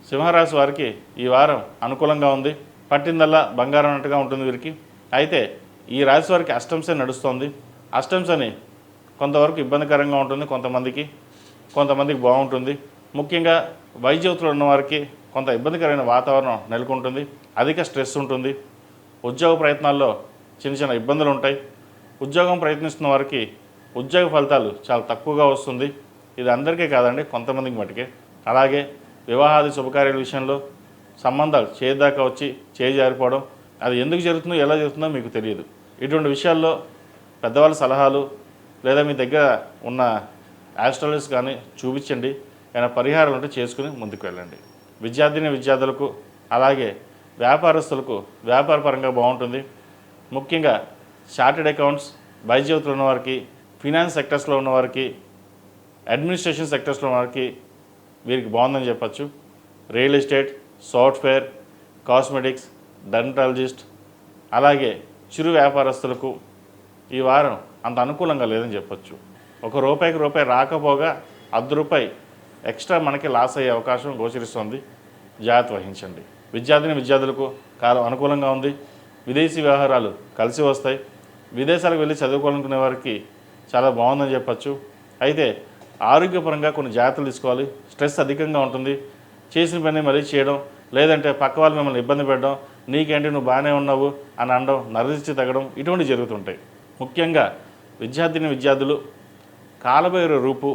సింహరాశి వారికి ఈ వారం అనుకూలంగా ఉంది. పట్టిందల్లా బంగారం అన్నట్టుగా ఉంటుంది వీరికి. అయితే ఈ రాశి వారికి అష్టంశని నడుస్తుంది. అష్టంశని కొంతవరకు ఇబ్బందికరంగా ఉంటుంది కొంతమందికి బాగుంటుంది. ముఖ్యంగా వైద్యులు ఉన్నవారికి కొంత ఇబ్బందికరమైన వాతావరణం నెలకొంటుంది. అధిక స్ట్రెస్ ఉంటుంది. ఉద్యోగ ప్రయత్నాల్లో చిన్న ఇబ్బందులు ఉంటాయి. ఉద్యోగం ప్రయత్నిస్తున్న వారికి ఉద్యోగ ఫలితాలు చాలా తక్కువగా వస్తుంది. ఇది అందరికీ కాదండి, కొంతమందికి మటుకే. అలాగే వివాహాది శుభకార్యాల విషయంలో సంబంధాలు చేదాకా వచ్చి జారిపోవడం, అది ఎందుకు జరుగుతుందో ఎలా జరుగుతుందో మీకు తెలియదు. ఇటువంటి విషయాల్లో పెద్దవాళ్ళ సలహాలు లేదా మీ దగ్గర ఉన్న ఆస్ట్రాలజిస్ట్ కానీ చూపించండి. ఏమైనా పరిహారాలు ఉంటే చేసుకుని ముందుకు వెళ్ళండి. విద్యార్థులకు అలాగే వ్యాపారస్తులకు వ్యాపారపరంగా బాగుంటుంది. ముఖ్యంగా చార్టెడ్ అకౌంట్స్, వైద్యులు ఉన్నవారికి, ఫినాన్స్ సెక్టర్స్లో ఉన్నవారికి, అడ్మినిస్ట్రేషన్ సెక్టర్స్లో ఉన్నవారికి వీరికి బాగుందని చెప్పచ్చు. Real estate, software, cosmetics, dermatologist అలాగే చిరు వ్యాపారస్తులకు ఈ వారం అంత అనుకూలంగా లేదని చెప్పచ్చు. రూపాయి రాకపోగా ₹1 ఎక్స్ట్రా మనకి లాస్ అయ్యే అవకాశం గోచరిస్తుంది. జాగ్రత్త వహించండి. విద్యార్థులకు కాలం అనుకూలంగా ఉంది. విదేశీ వ్యవహారాలు కలిసి వస్తాయి. విదేశాలకు వెళ్ళి చదువుకోవాలనుకునే వారికి చాలా బాగుందని చెప్పచ్చు. అయితే ఆరోగ్యపరంగా కొన్ని జాగ్రత్తలు తీసుకోవాలి. స్ట్రెస్ అధికంగా ఉంటుంది. చేసిన పని మళ్ళీ చేయడం, లేదంటే పక్క వాళ్ళు మిమ్మల్ని ఇబ్బంది పెట్టడం, నీకేంటి నువ్వు బాగానే ఉన్నావు అని అనడం, నరదిష్టి తగ్గడం, ఇటువంటివి జరుగుతుంటాయి. ముఖ్యంగా విద్యార్థులు కాలభైరవ రూపు,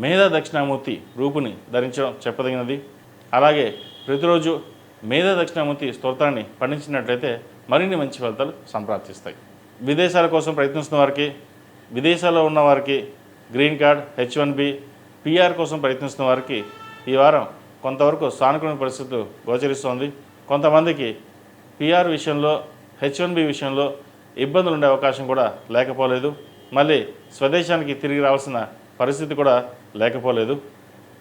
మేధా దక్షిణామూర్తి రూపుని ధరించడం చెప్పదగినది. అలాగే ప్రతిరోజు మేధా దక్షిణామూర్తి స్తోత్రాన్ని పఠించినట్లయితే మరిన్ని మంచి ఫలితాలు సంప్రాప్తిస్తాయి. విదేశాల కోసం ప్రయత్నిస్తున్న వారికి, విదేశాల్లో ఉన్న వారికి, గ్రీన్ కార్డ్, H1B, PR కోసం ప్రయత్నిస్తున్న వారికి ఈ వారం కొంతవరకు సానుకూల పరిస్థితులు గోచరిస్తోంది. కొంతమందికి PR విషయంలో, H1B విషయంలో ఇబ్బందులు ఉండే అవకాశం కూడా లేకపోలేదు. మళ్ళీ స్వదేశానికి తిరిగి రావాల్సిన పరిస్థితి కూడా లేకపోలేదు.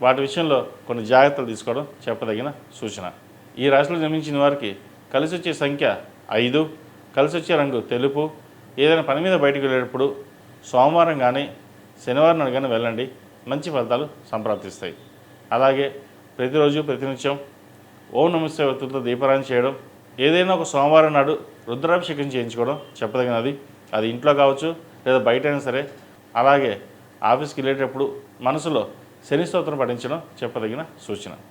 వాటి విషయంలో కొన్ని జాగ్రత్తలు తీసుకోవడం చెప్పదగిన సూచన. ఈ రాశిలో జన్మించిన వారికి కలిసి వచ్చే సంఖ్య 5, కలిసి వచ్చే రంగు తెలుపు. ఏదైనా పని మీద బయటకు వెళ్ళేటప్పుడు సోమవారం కానీ శనివారం నాడు కానీ వెళ్ళండి, మంచి ఫలితాలు సంప్రాప్తిస్తాయి. అలాగే ప్రతినిత్యం ఓం నమః శివాయ ఒత్తులతో దీపారాధన చేయడం, ఏదైనా ఒక సోమవారం నాడు రుద్రాభిషేకం చేయించుకోవడం చెప్పదగినది. అది ఇంట్లో కావచ్చు లేదా బయట అయినా సరే. అలాగే ఆఫీస్కి వెళ్ళేటప్పుడు మనసులో శని స్తోత్రం పఠించడం చెప్పదగిన సూచన.